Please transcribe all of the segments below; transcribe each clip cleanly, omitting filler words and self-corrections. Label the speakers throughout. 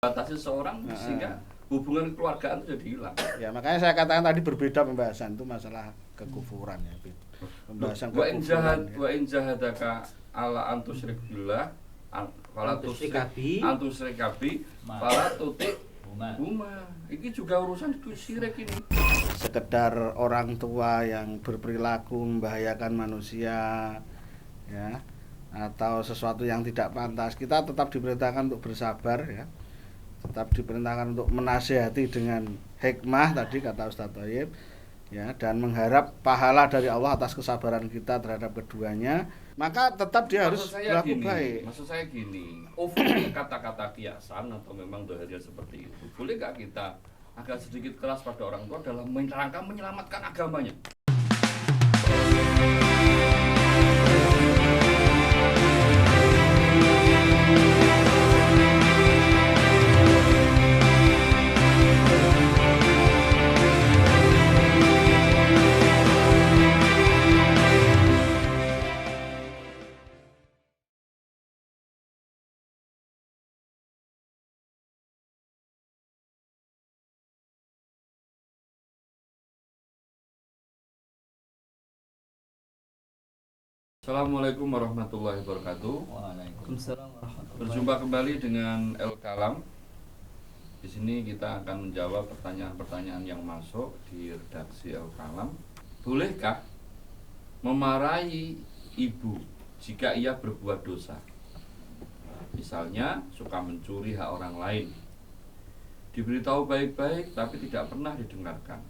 Speaker 1: batasi seseorang sehingga hubungan keluargaan itu jadi hilang.
Speaker 2: Ya makanya saya katakan tadi berbeda pembahasan itu masalah kekufuran ya. Pembahasan kekufuran.
Speaker 1: Wa in jahadaka ala antusyrik billah fala tusyrikabi fala tuti huma. Ini juga urusan syirik ini.
Speaker 2: Sekedar orang tua yang berperilaku membahayakan manusia ya, atau sesuatu yang tidak pantas, kita tetap diperintahkan untuk bersabar ya. Tetap diperintahkan untuk menasihati dengan hikmah tadi kata Ustaz Thayyib ya, dan mengharap pahala dari Allah atas kesabaran kita terhadap keduanya, maka tetap dia harus berlaku baik.
Speaker 1: Maksud saya gini, kata-kata kiasan atau memang dohirnya seperti itu, boleh gak kita agak sedikit keras pada orang tua dalam rangka menyelamatkan agamanya? Assalamualaikum warahmatullahi wabarakatuh.
Speaker 3: Waalaikumsalam warahmatullahi.
Speaker 1: Berjumpa kembali dengan El Kalam. Di sini kita akan menjawab pertanyaan-pertanyaan yang masuk di redaksi El Kalam. Bolehkah memarahi ibu jika ia berbuat dosa? Misalnya suka mencuri hak orang lain. Diberitahu baik-baik tapi tidak pernah didengarkan.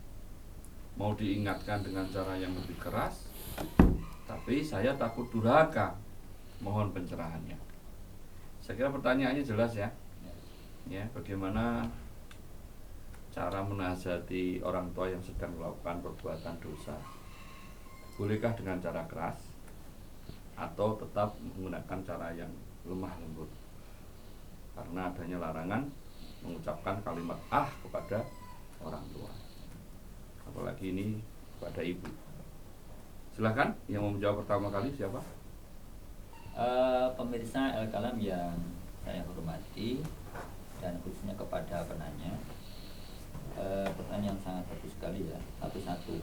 Speaker 1: Mau diingatkan dengan cara yang lebih keras, tapi saya takut durhaka. Mohon pencerahannya. Saya kira pertanyaannya jelas ya. Ya, bagaimana cara menasihati orang tua yang sedang melakukan perbuatan dosa? Bolehkah dengan cara keras atau tetap menggunakan cara yang lemah lembut? Karena adanya larangan mengucapkan kalimat kepada orang tua. Apalagi ini kepada ibu. Silahkan, yang mau menjawab pertama kali siapa?
Speaker 3: Pemirsa El Kalam yang saya hormati dan khususnya kepada penanya, pertanyaan sangat bagus sekali ya. Satu-satu,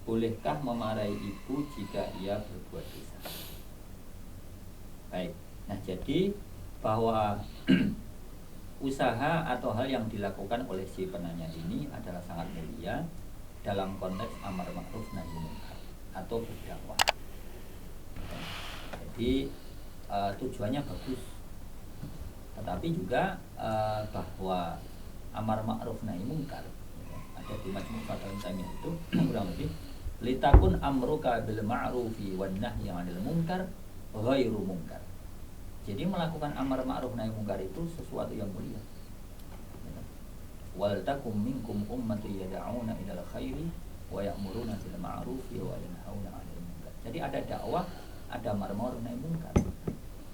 Speaker 3: bolehkah memarahi ibu jika ia berbuat dosa? Baik, nah jadi bahwa usaha atau hal yang dilakukan oleh si penanya ini adalah sangat mulia dalam konteks amar ma'ruf nahi munkar atau berdakwah. Jadi tujuannya bagus, tetapi juga bahwa amar ma'ruf nahi munkar ada di Majmu' Fatawa Taimiyah itu kurang lebih litakun amruka bil ma'rufi wan nahyi 'anil munkar ghairu munkar. Jadi melakukan amar ma'ruf nahi munkar itu sesuatu yang mulia. Wal takum minkum ummatun yad'una ilal khairi wa ya'muruna bil ma'rufi wa yanhauna 'anil munkar. Jadi ada dakwah, ada amar ma'ruf nahi munkar.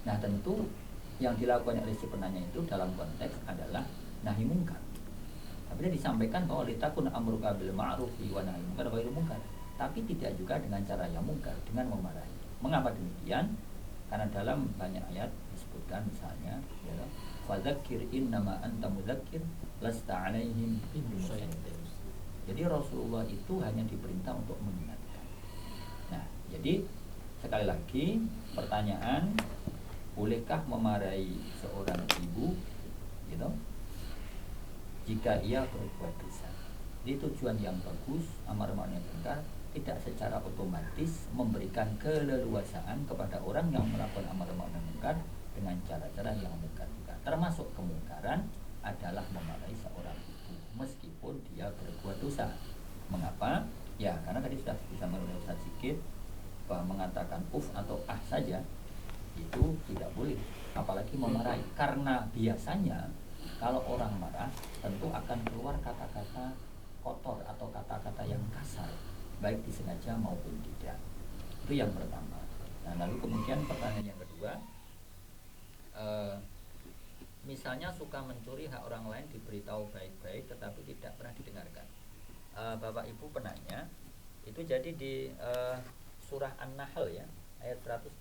Speaker 3: Nah, tentu yang dilakukan oleh si penanya itu dalam konteks adalah nahi munkar. Tapi dia disampaikan bahwa litakun amruka bil ma'rufi wa nahi munkar ghairu munkar. Tapi tidak juga dengan cara yang munkar, dengan memarahi. Mengapa demikian? Karena dalam banyak ayat disebutkan misalnya ya, fadzakir innama anta mudzakir lasta 'alaihim bimusaytir. Jadi Rasulullah itu hanya diperintah untuk mengingatkan. Nah, jadi sekali lagi pertanyaan, bolehkah memarahi seorang ibu gitu jika ia berbuat dosa? Jadi tujuan yang bagus, amar ma'ruf nahi munkar tidak secara otomatis memberikan keleluasaan kepada orang yang melakukan amar ma'ruf nahi munkar dengan cara-cara yang mungkar juga. Termasuk kemungkaran adalah memarahi seorang ibu meskipun dia berbuat dosa. Mengapa? Ya, karena tadi sudah disampaikan oleh Ustaz Sikit bahwa mengatakan atau saja itu tidak boleh, apalagi memarahi. Karena biasanya kalau orang marah tentu akan keluar kata-kata kotor atau kata-kata yang kasar, baik disengaja maupun tidak. Itu yang pertama. Nah, lalu kemudian pertanyaan yang kedua, misalnya suka mencuri hak orang lain, diberitahu baik-baik tetapi tidak pernah didengarkan. Bapak Ibu penanya, itu jadi di surah An-Nahl ya, ayat 125.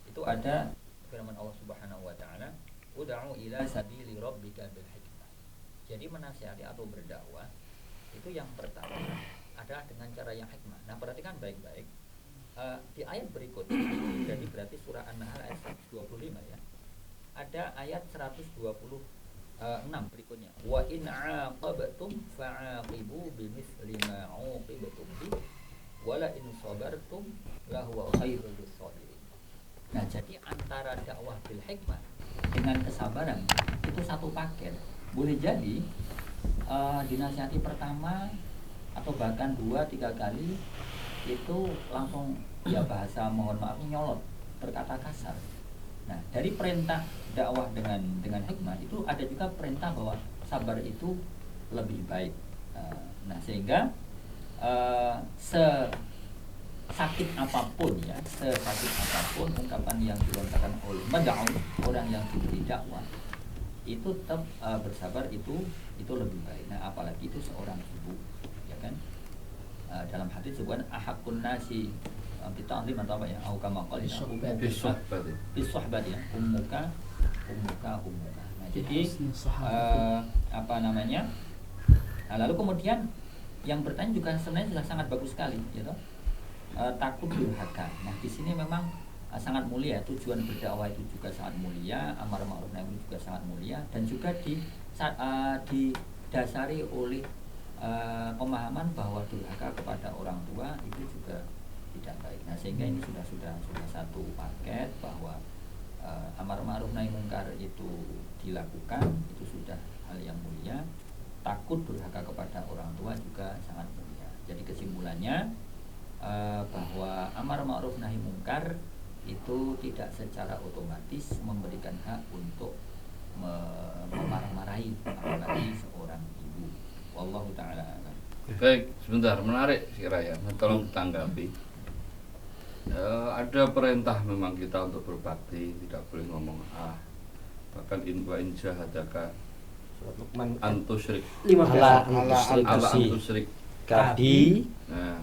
Speaker 3: Itu ada firman Allah Subhanahu wa taala, ud'u ila sabili rabbika bil hikmah. Jadi menasihati atau berdakwah itu yang pertama adalah dengan cara yang hikmah. Nah, perhatikan baik-baik. Di ayat berikutnya, jadi berarti surah An-Nahl ayat 125 ya. Ada ayat 126 berikutnya. Wa in 'aqabtum fa'aqibu bimithli ma 'uqibtum bi wa la in sabartum lahu khairul lisabirin. Nah, jadi antara dakwah bil hikmah dengan kesabaran itu satu paket. Boleh jadi dinasihati pertama atau bahkan 2-3 kali itu langsung ya bahasa mohon maaf nyolot, berkata kasar. Nah, dari perintah dakwah dengan hikmah itu ada juga perintah bahwa sabar itu lebih baik. Nah, sehingga sesakit apapun ya, sesakit apapun ungkapan yang dilontarkan oleh orang yang diberi dakwah itu tetap bersabar itu lebih baik. Nah, apalagi itu seorang ibu, ya kan? Dalam hadis disebutkan ahakun nasi bita'lim atau apa ya? Au kama qala bisuhbat ya. Ummuka. Nah, jadi apa namanya? Nah, lalu kemudian yang bertanya juga sebenarnya sudah sangat bagus sekali, ya toh? Takut durhaka. Nah, di sini memang sangat mulia. Tujuan berdakwah itu juga sangat mulia, amar ma'ruf nahi juga sangat mulia, dan juga didasari oleh pemahaman bahwa durhaka kepada orang tua itu juga tidak baik. Nah, sehingga ini sudah satu paket bahwa amar ma'ruf nahi mungkar itu dilakukan, itu sudah hal yang mulia. Takut durhaka kepada orang tua juga sangat mulia. Jadi kesimpulannya bahwa amar ma'ruf nahi mungkar itu tidak secara otomatis memberikan hak untuk memarah-marahi apalagi seorang ibu. Wallahu ta'ala a'lam.
Speaker 1: Baik, sebentar, menarik si Raya, tolong tanggapi. Ada perintah memang kita untuk berbakti, tidak boleh ngomong bahkan in jahadaka antusyrik
Speaker 4: 15
Speaker 1: ala antusyrik
Speaker 4: kadi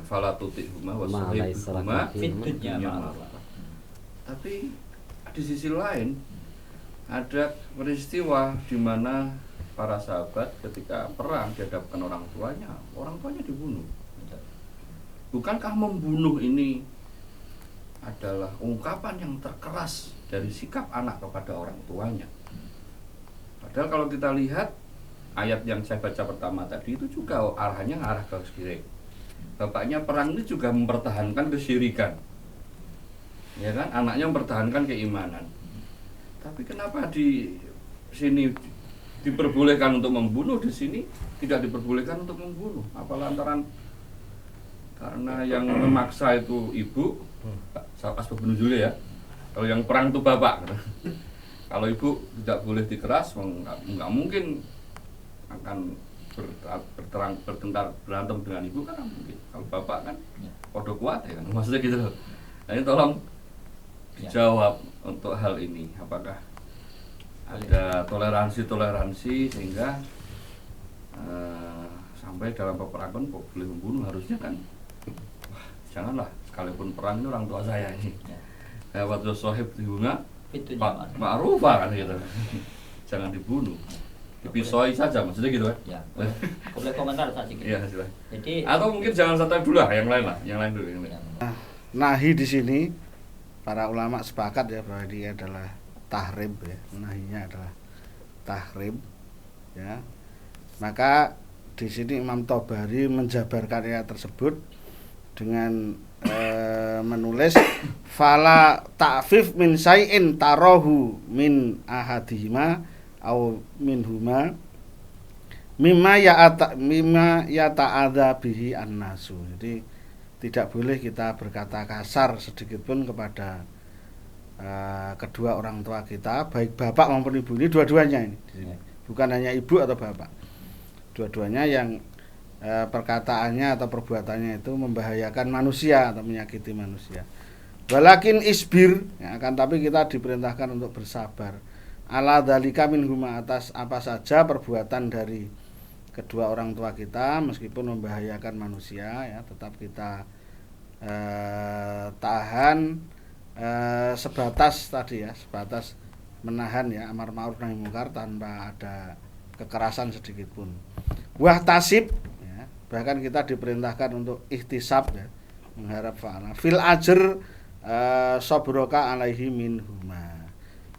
Speaker 1: fala tuti'huma wa sahibhuma
Speaker 3: Fid dunya ma'ruf.
Speaker 1: Tapi di sisi lain ada peristiwa di mana para sahabat ketika perang dihadapkan orang tuanya dibunuh. Bukankah membunuh ini adalah ungkapan yang terkeras dari sikap anak kepada orang tuanya? Padahal kalau kita lihat ayat yang saya baca pertama tadi itu juga arahnya arah ke syirik. Bapaknya perang itu juga mempertahankan kesyirikan, ya kan? Anaknya mempertahankan keimanan. Tapi kenapa di sini diperbolehkan untuk membunuh, di sini tidak diperbolehkan untuk membunuh? Apa lantaran karena yang memaksa itu ibu, asbab nuzul ya. Kalau yang perang itu bapak. Kalau ibu tidak boleh dikeras, nggak mungkin akan berantem dengan ibu kan mungkin. Kalau bapak kan podo kuat ya kan, maksudnya gitu loh. Nah, ini tolong dijawab untuk hal ini, apakah ada toleransi sehingga sampai dalam peperangan kok boleh membunuh? Harusnya kan janganlah, sekalipun perang ini orang tua saya ini waktu sohib dihunga ma'rufah kan gitu. Jangan dibunuh, dipisoi saja, maksudnya gitu kan
Speaker 3: ya. Boleh komentar saja gitu.
Speaker 1: Iya, silakan.
Speaker 3: Jadi
Speaker 1: Atau mungkin jangan satu dulu lah, yang lain dulu
Speaker 2: Nahi di sini para ulama sepakat ya bahwa dia adalah tahrim ya, nahinya adalah tahrim ya. Maka di sini Imam Tobari menjabarkan ayat tersebut dengan menulis fala ta'fif min syai'in tarahu min ahadihima au minhuma mimma yata'adza bihi annasu. Jadi tidak boleh kita berkata kasar sedikit pun kepada kedua orang tua kita, baik bapak maupun ibu. Ini dua-duanya ini di sini. Bukan hanya ibu atau bapak. Dua-duanya yang perkataannya atau perbuatannya itu membahayakan manusia atau menyakiti manusia. Walakin isbir, ya, akan tapi kita diperintahkan untuk bersabar. Ala dzalika minhuma, atas apa saja perbuatan dari kedua orang tua kita meskipun membahayakan manusia ya, tetap kita tahan sebatas tadi ya, sebatas menahan ya amar ma'ruf nahi mungkar tanpa ada kekerasan sedikit pun. Wah tasib ya, bahkan kita diperintahkan untuk ihtisab ya, mengharap pahala. Fil ajr sabroka alaihi minhuma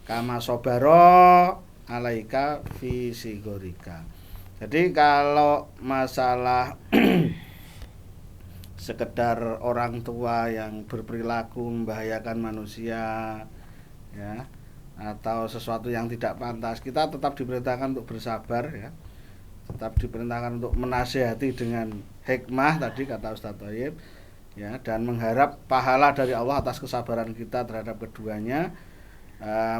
Speaker 2: kama sobaro alaika fi sigorika. Jadi kalau masalah sekedar orang tua yang berperilaku membahayakan manusia ya, atau sesuatu yang tidak pantas, kita tetap diperintahkan untuk bersabar ya, tetap diperintahkan untuk menasihati dengan hikmah tadi kata Ustaz Thayyib ya, dan mengharap pahala dari Allah atas kesabaran kita terhadap keduanya.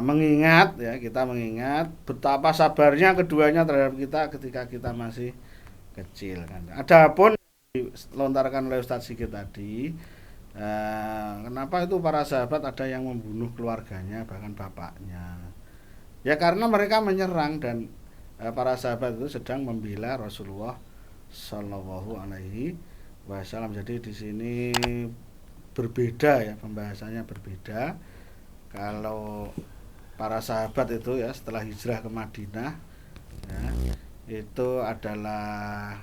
Speaker 2: Mengingat ya, kita mengingat betapa sabarnya keduanya terhadap kita ketika kita masih kecil kan. Adapun dilontarkan oleh Ustaz Sigit tadi, kenapa itu para sahabat ada yang membunuh keluarganya bahkan bapaknya? Ya karena mereka menyerang, dan para sahabat itu sedang membela Rasulullah Shallallahu Alaihi Wasallam. Jadi di sini berbeda ya, pembahasannya berbeda. Kalau para sahabat itu ya setelah hijrah ke Madinah ya, itu adalah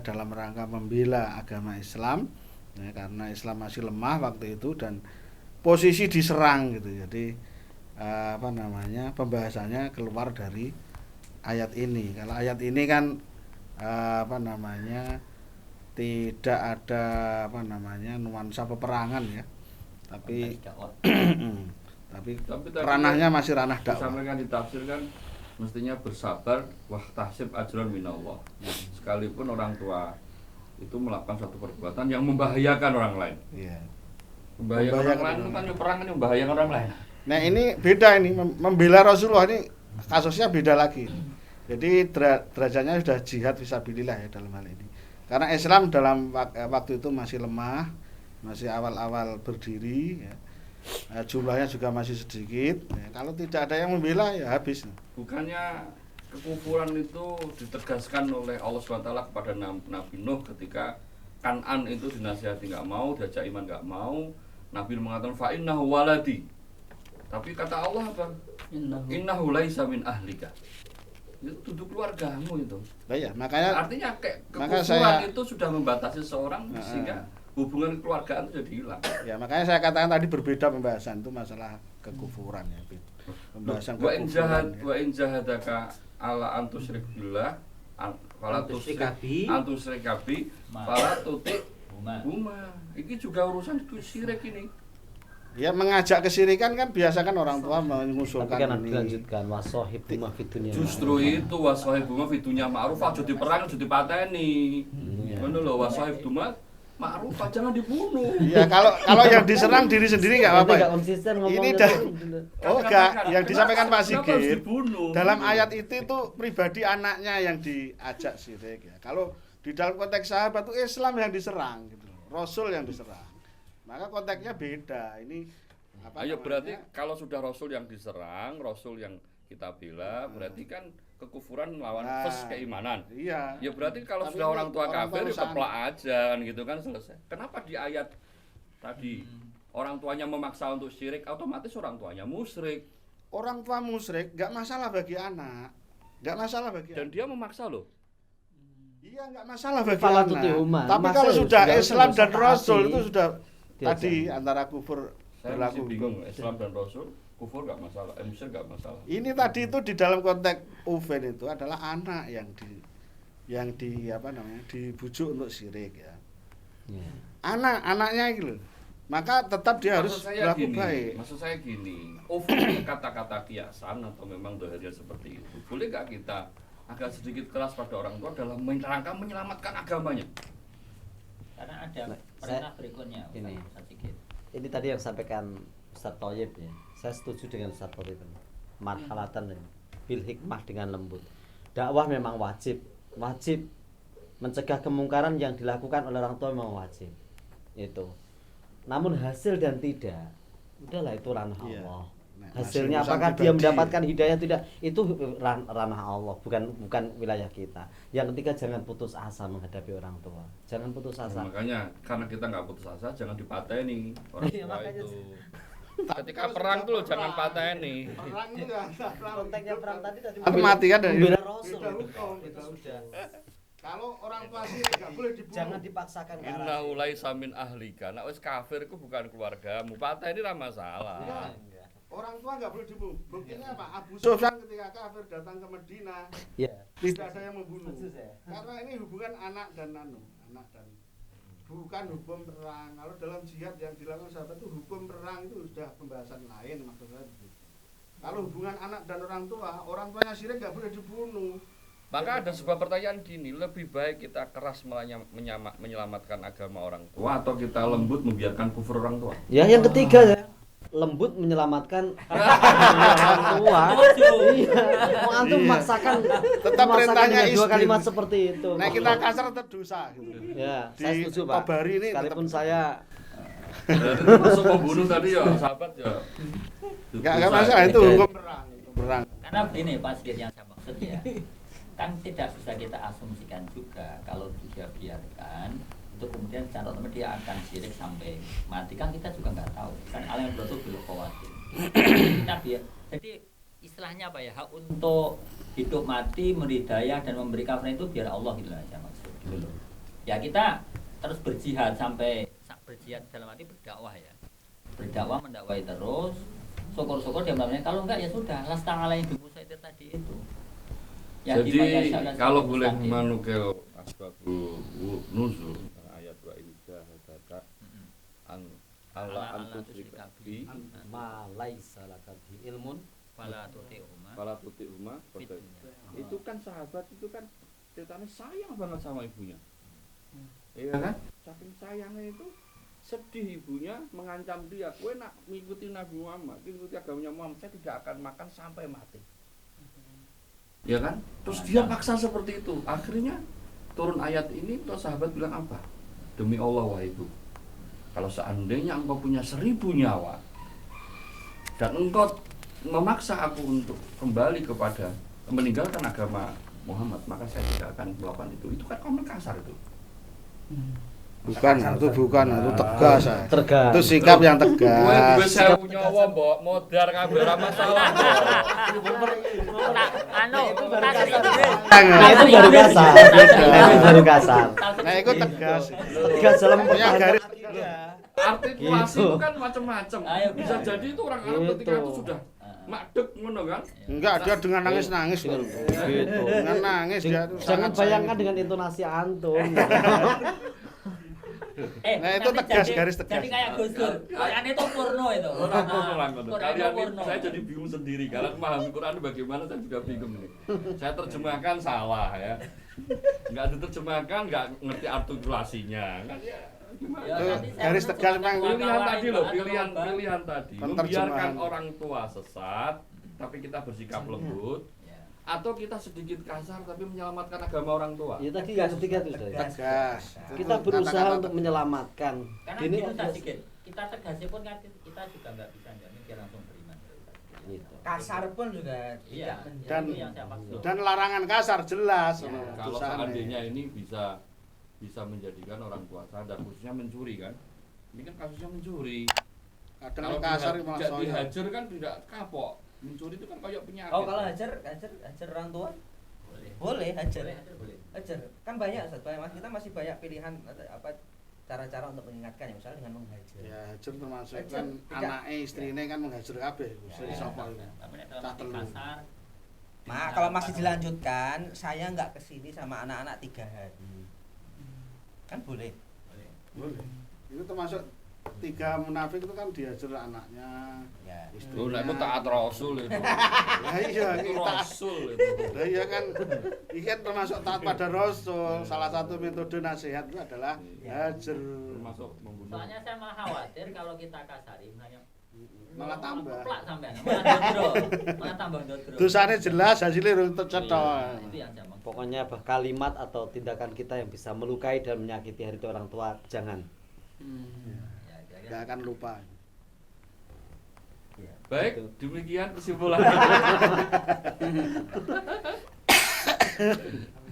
Speaker 2: dalam rangka membela agama Islam ya, karena Islam masih lemah waktu itu dan posisi diserang gitu. Jadi pembahasannya keluar dari ayat ini. Kalau ayat ini kan tidak ada nuansa peperangan ya, tapi ranahnya masih ranah dakwah.
Speaker 1: Disampaikan ditafsirkan mestinya bersabar, wah tahsib ajran minallah. Sekalipun orang tua itu melakukan suatu perbuatan yang membahayakan orang lain.
Speaker 2: Iya.
Speaker 1: Membahayakan orang lain itu kan perang ini membahayakan orang lain.
Speaker 2: Nah ini beda, ini membela Rasulullah ini kasusnya beda lagi. Jadi derajatnya sudah jihad fisabilillah ya dalam hal ini. Karena Islam dalam waktu itu masih lemah, masih awal-awal berdiri ya. Jumlahnya juga masih sedikit ya. Kalau tidak ada yang membela ya habis.
Speaker 1: Bukannya kekufuran itu ditegaskan oleh Allah SWT kepada Nabi Nuh ketika Kan'an itu dinasihati nggak mau, diajak iman nggak mau, Nabi mengatakan fa'innahu waladi. Tapi kata Allah apa? Innahu laisa min ahlika. Itu duduk keluargamu itu.
Speaker 2: Nah, ya, makanya
Speaker 1: artinya kekufuran itu sudah membatasi seorang sehingga hubungan keluargaan itu jadi hilang.
Speaker 2: Ya makanya saya katakan tadi berbeda pembahasan itu masalah kekufuran ya. Pembahasan kekufuran.
Speaker 1: Wa in jahadaka ala antusyrik billah fala tusyrikabi fala tuti huma. Ini juga urusan syirik ini.
Speaker 2: Ya mengajak kesirikan kan biasa kan orang tua mengusulkan
Speaker 4: kan
Speaker 2: ini.
Speaker 4: Dilanjutkan wasahibuma fid dunya.
Speaker 1: Justru itu wasahibuma fid dunya ma'ruf, aja diperang aja dipateni. Ngono lho, wasahibuma ma'ruf, jangan dibunuh.
Speaker 2: Iya, kalau yang diserang diri sendiri enggak apa-apa. Ini yang disampaikan Pak Sigit. Dalam ayat itu pribadi anaknya yang diajak syirik ya. Kalau di dalam konteks sahabat itu Islam yang diserang gitu. Rasul yang diserang. Maka konteksnya beda. Ini
Speaker 1: berarti kalau sudah Rasul yang diserang, Rasul yang kita bela, berarti kan kekufuran melawan keimanan.
Speaker 2: Iya.
Speaker 1: Ya berarti kalau sudah orang tua kafir ya keplak aja kan gitu kan selesai. Kenapa di ayat tadi orang tuanya memaksa untuk syirik, otomatis orang tuanya musyrik.
Speaker 2: Orang tua musyrik enggak masalah bagi anak. Enggak masalah bagi
Speaker 1: Dan dia memaksa loh.
Speaker 2: Iya, enggak masalah bagi anak. Tapi kalau sudah Islam dan Rasul itu sudah tadi antara kufur
Speaker 1: berlaku bingung Islam dan Rasul, kufur enggak masalah, musyrik enggak masalah.
Speaker 2: Ini tadi itu di dalam konteks Ufen itu adalah anak yang dibujuk untuk syirik ya. Anaknya gitu. Maka tetap dia harus berlaku baik.
Speaker 1: Maksud saya gini, Ufen ini kata-kata kiasan atau memang dohirnya seperti itu. Boleh enggak kita agak sedikit keras pada orang tua dalam rangka menyelamatkan agamanya?
Speaker 3: Karena ada perintah berikutnya
Speaker 4: ini tadi yang sampaikan Ustaz Thayyib ya. Saya setuju dengan Ustaz Thayyib. Marhalatan bil hikmah dengan lembut. Dakwah memang wajib mencegah kemungkaran yang dilakukan oleh orang tua memang wajib. Itu. Namun hasil dan tidak, udahlah itu ranah Allah. Hasilnya apakah dia mendapatkan hidayah tidak, itu ranah Allah, bukan wilayah kita. Yang ketiga, jangan putus asa menghadapi orang tua. Jangan putus asa.
Speaker 1: Makanya karena kita nggak putus asa, jangan dipateni orang tua itu. Ketika perang tuh jangan pateni.
Speaker 2: Perang itu ya.
Speaker 4: Konteksnya perang tadi
Speaker 2: Tapi mati kan dari
Speaker 4: membela Rasul.
Speaker 2: beda hukum,
Speaker 4: Itu
Speaker 2: beda
Speaker 4: sudah.
Speaker 2: Kalau orang tua sirik nggak boleh dibunuh.
Speaker 4: Jangan dipaksakan ke arah
Speaker 1: Inna ulai samin ahlika. Nek wis kafir iku bukan keluargamu. Pateni ra masalah.
Speaker 2: Iya. Orang tua nggak boleh dibunuh. Buktinya apa? Abu Sufyan ketika kafir datang ke Madinah,
Speaker 4: Ya.
Speaker 2: tidak ada yang membunuh.
Speaker 4: Setuju saya.
Speaker 2: Karena ini hubungan anak dan anak dan bukan hukum perang. Kalau dalam jihad yang dilakukan sahabat itu hukum perang itu sudah pembahasan lain maksudnya. Kalau hubungan anak dan orang tuanya syirik nggak boleh dibunuh.
Speaker 1: Maka ada sebuah pertanyaan gini, lebih baik kita keras menyelamatkan agama orang tua atau kita lembut membiarkan kufur orang tua?
Speaker 4: Ya, yang ketiga ya. Lembut menyelamatkan orang tua. Iya. Mau antum memaksakan
Speaker 2: Tetap perintahnya
Speaker 4: dengan dua
Speaker 2: istri.
Speaker 4: kalimat seperti itu.
Speaker 2: Nah kita kasar tetap dosa gitu.
Speaker 4: Ya,
Speaker 2: Di
Speaker 4: saya setuju, Pak.
Speaker 2: Tabari ini
Speaker 4: Sekalipun
Speaker 2: tetap-
Speaker 4: saya
Speaker 1: Termasuk membunuh tadi ya, sahabat ya.
Speaker 2: Nggak masalah itu hukum perang. Hukum perang.
Speaker 3: Karena begini Pak Sigit yang saya maksud ya, kan tidak bisa kita asumsikan juga kalau dia biarkan itu kemudian secara otomatis dia akan syirik sampai mati, kan kita juga nggak tahu kan alam yang betul belum khawatir kita biar, jadi istilahnya apa ya, hak untuk hidup mati meridayah dan memberi kafarat itu biar Allah gitu aja maksud gitu loh. Ya kita terus berjihad sampai berjihad dalam arti berdakwah ya, berdakwah mendakwai terus, syukur-syukur dia melakukannya, kalau enggak ya sudah lasta alaihi bimusaitir tadi itu ya.
Speaker 1: Jadi kalau boleh menukil asbabul nuzul ayat wa inda hadaka an Allah an tusyrika bi
Speaker 4: ma laisa laka bi ilmun
Speaker 3: fala tuti'huma
Speaker 1: fala tuti'huma. Itu kan sahabat itu kan ceritanya sayang banget sama ibunya. Iya kan? Saking sayangnya itu sedih ibunya mengancam dia, kowe nak mengikuti Nabi Muhammad, mengikuti agamanya Muhammad, saya tidak akan makan sampai mati. Ya kan? Terus dia paksa seperti itu. Akhirnya turun ayat ini, terus sahabat bilang apa? Demi Allah wahai ibu, kalau seandainya engkau punya 1000 nyawa dan engkau memaksa aku untuk kembali kepada meninggalkan agama Muhammad, maka saya tidak akan melakukan itu. Itu kan komen kasar itu.
Speaker 2: Bukan, itu bukan, itu tegas. Ah.
Speaker 4: Tegas.
Speaker 2: Itu sikap yang
Speaker 1: Kowe
Speaker 2: tegas.
Speaker 1: duwe 1000 nyawa mbok modar kabeh ora masalah.
Speaker 3: anu
Speaker 4: Nah, itu baru kasar. Itu baru kasar.
Speaker 2: Nah, itu tegas.
Speaker 4: Tegas dalam
Speaker 2: Punya garis
Speaker 1: Artikulasi
Speaker 4: Gitu.
Speaker 1: itu kan macam-macam.
Speaker 3: Ayo,
Speaker 1: Bisa
Speaker 3: Pak.
Speaker 1: jadi itu orang Arab ketika
Speaker 4: Gitu.
Speaker 1: itu sudah makdek ngono kan.
Speaker 2: Enggak, dia dengan nangis-nangis loh.
Speaker 4: Gitu.
Speaker 2: Dengan nangis dia tuh
Speaker 4: Jangan
Speaker 2: sangat
Speaker 4: bayangkan
Speaker 2: sayang.
Speaker 4: dengan intonasi antum.
Speaker 2: Nah, itu
Speaker 3: nanti
Speaker 2: tegas,
Speaker 3: jadi-
Speaker 2: garis tegas.
Speaker 3: Jadi kayak Gus Dur. Quran itu porno itu.
Speaker 1: Orang orang ngono.
Speaker 3: Quran itu
Speaker 1: Kalian ini
Speaker 3: porno.
Speaker 1: saya jadi bingung sendiri. Kalian memahami Quran bagaimana saya juga bingung ini. Saya terjemahkan salah ya. Enggak diterjemahkan, enggak ngerti artikulasinya. Kan ya gimana?
Speaker 3: Ya,
Speaker 2: Tuh,
Speaker 3: nanti saya
Speaker 2: garis
Speaker 3: masuk
Speaker 2: tegas
Speaker 3: ke
Speaker 2: memang
Speaker 1: Pilihan
Speaker 3: kawaid
Speaker 1: tadi loh,
Speaker 3: atau
Speaker 1: pilihan
Speaker 3: apa.
Speaker 1: pilihan tadi.
Speaker 2: Penerjemahan.
Speaker 1: Membiarkan orang tua sesat, tapi kita bersikap lembut.
Speaker 3: Ya.
Speaker 1: Atau kita sedikit kasar tapi menyelamatkan agama orang tua.
Speaker 4: Ya tadi yang ketiga itu sudah.
Speaker 2: Tegas.
Speaker 4: Kita
Speaker 2: Itu
Speaker 4: berusaha
Speaker 2: kata-kata
Speaker 4: untuk menyelamatkan.
Speaker 3: Karena
Speaker 4: Gini
Speaker 3: gitu tak sedikit. Kita tegasnya pun kan kita juga nggak bisa jamin dia langsung beriman.
Speaker 4: Gitu.
Speaker 5: Kasar pun juga
Speaker 3: Iya.
Speaker 5: tidak
Speaker 2: Dan-
Speaker 3: itu yang saya maksud.
Speaker 2: dan larangan kasar jelas.
Speaker 3: Ya,
Speaker 1: Kalau
Speaker 2: Dosanya.
Speaker 1: seandainya ini bisa menjadikan orang tua sadar, khususnya mencuri kan. Ini kan kasusnya mencuri.
Speaker 2: Kadang kasar malah
Speaker 1: tidak
Speaker 2: soalnya.
Speaker 1: dihajar kan tidak kapok. Mencuri itu kan kayak penyakit.
Speaker 5: Oh, kalau hajar orang tua
Speaker 3: Boleh.
Speaker 5: boleh hajar.
Speaker 3: Boleh.
Speaker 5: Hajar. Kan banyak Ustaz, kita masih banyak pilihan apa cara-cara untuk mengingatkan ya, misalnya dengan menghajar.
Speaker 2: Ya, hajar termasuk
Speaker 5: Hajar,
Speaker 2: kan
Speaker 5: tidak.
Speaker 2: anaknya istrinya kan menghajar kabeh. Sing
Speaker 3: Ya,
Speaker 2: sapa
Speaker 3: ya.
Speaker 2: itu?
Speaker 3: Tapi nek dalam
Speaker 2: Cah
Speaker 3: arti
Speaker 2: telu.
Speaker 3: kasar.
Speaker 5: Mak, kalau masih dilanjutkan, saya nggak kesini sama anak-anak 3 hari. Kan boleh.
Speaker 3: Boleh.
Speaker 2: Boleh. Itu termasuk 3 munafik itu kan dihajar anaknya,
Speaker 5: Ya.
Speaker 2: istrinya.
Speaker 1: Loh, nah itu taat Rasul itu.
Speaker 2: Lah iya,
Speaker 1: Itu
Speaker 2: kita
Speaker 1: Rasul itu.
Speaker 2: Lah iya kan, ini kan termasuk taat pada Rasul. Salah satu metode nasihat itu adalah
Speaker 5: Ya.
Speaker 2: hajar.
Speaker 1: Termasuk membunuh.
Speaker 3: Soalnya saya malah khawatir kalau kita kasari misalnya
Speaker 2: Malah tambah.
Speaker 3: Keplak sampean. Malah dodro. Malah tambah dodro.
Speaker 2: Dosanya jelas, hasilnya urung tercetok.
Speaker 3: Iya, itu yang saya maksud.
Speaker 4: Pokoknya kalimat atau tindakan kita yang bisa melukai dan menyakiti hati orang tua jangan.
Speaker 3: Ya, kira-kira.
Speaker 2: Gak akan lupa.
Speaker 3: Ya.
Speaker 1: Baik, demikian kesimpulan.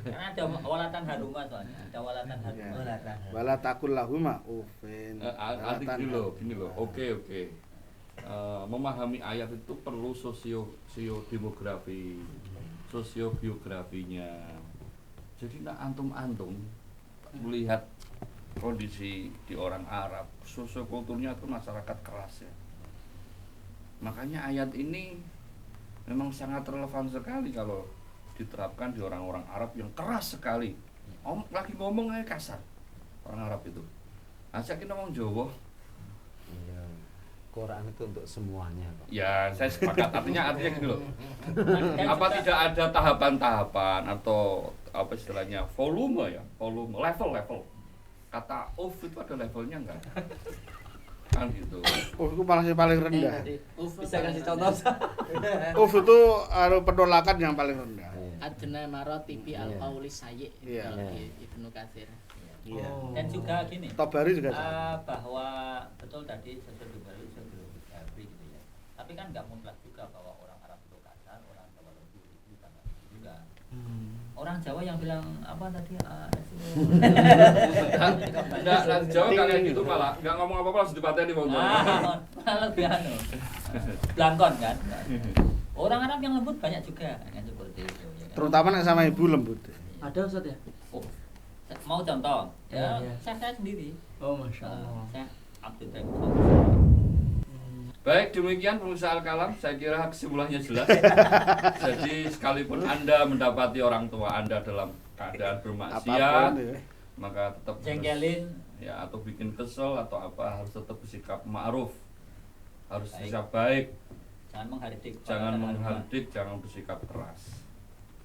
Speaker 3: Karena ada walatan haruma soalnya. Ada walatan
Speaker 2: Ya.
Speaker 3: haruma.
Speaker 2: Wala takul lahuma ufin.
Speaker 1: Arti gini loh. Oke. memahami ayat itu perlu sosiodemografi, sosiobiografinya. Jadi nak antum melihat kondisi di orang Arab, sosiokulturnya itu masyarakat keras ya. Makanya ayat ini memang sangat relevan sekali kalau diterapkan di orang-orang Arab yang keras sekali. Lagi ngomong aja kasar orang Arab itu. Asal kita ngomong Jawa.
Speaker 4: Iya. Quran itu untuk semuanya, Pak.
Speaker 1: Ya, saya sepakat. Artinya gini loh. Apa tidak ada tahapan-tahapan atau apa istilahnya volume level. Kata uff itu ada levelnya enggak? Kan gitu.
Speaker 2: Itu malah yang paling rendah.
Speaker 3: Bisa kasih contoh?
Speaker 2: Itu penolakan yang paling rendah.
Speaker 6: Adna maratibi al-qauli sayyi
Speaker 2: Iya.
Speaker 6: Ibnu Katsir.
Speaker 2: Iya.
Speaker 3: Dan juga gini,
Speaker 2: Tabari juga sama.
Speaker 3: bahwa betul tadi sosiografi gitu ya. Tapi kan nggak mutlak juga bahwa orang Arab itu kasar, orang Jawa lembut itu kan nggak gitu juga. Orang Jawa yang bilang apa tadi?
Speaker 1: Enggak, Jawa enggak kayak gitu malah. Enggak ngomong apa-apa langsung dipateni wong Jawa.
Speaker 3: Lebih blangkon kan. Orang Arab yang lembut banyak juga kan seperti itu. Ya kan?
Speaker 2: Terutama nek sama ibu lembut.
Speaker 6: Ada Ustaz ya?
Speaker 3: Oh, mau contoh? Ya,
Speaker 6: Iya.
Speaker 3: saya sendiri.
Speaker 6: Oh, Masya Allah.
Speaker 3: Saya Abdul Baik.
Speaker 1: Baik, demikian pengusaha Al-Kalam. Saya kira kesimpulannya jelas. Jadi sekalipun Anda mendapati orang tua Anda dalam keadaan bermaksiat,
Speaker 2: Apapun ya.
Speaker 1: maka tetap
Speaker 3: Jengkelin.
Speaker 1: ya atau bikin kesel atau apa harus tetap bersikap ma'ruf. Harus
Speaker 3: Baik.
Speaker 1: bersikap baik,
Speaker 3: Jangan menghardik.
Speaker 1: jangan menghardik, jangan bersikap keras.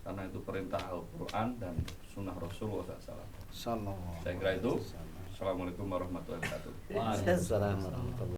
Speaker 1: Karena itu perintah Al-Qur'an dan sunnah Rasulullah SAW.
Speaker 2: Sallallahu.
Speaker 1: Saya kira itu. Assalamualaikum warahmatullahi wabarakatuh.
Speaker 3: Waalaikumsalam.
Speaker 4: Assalamualaikum warahmatullahi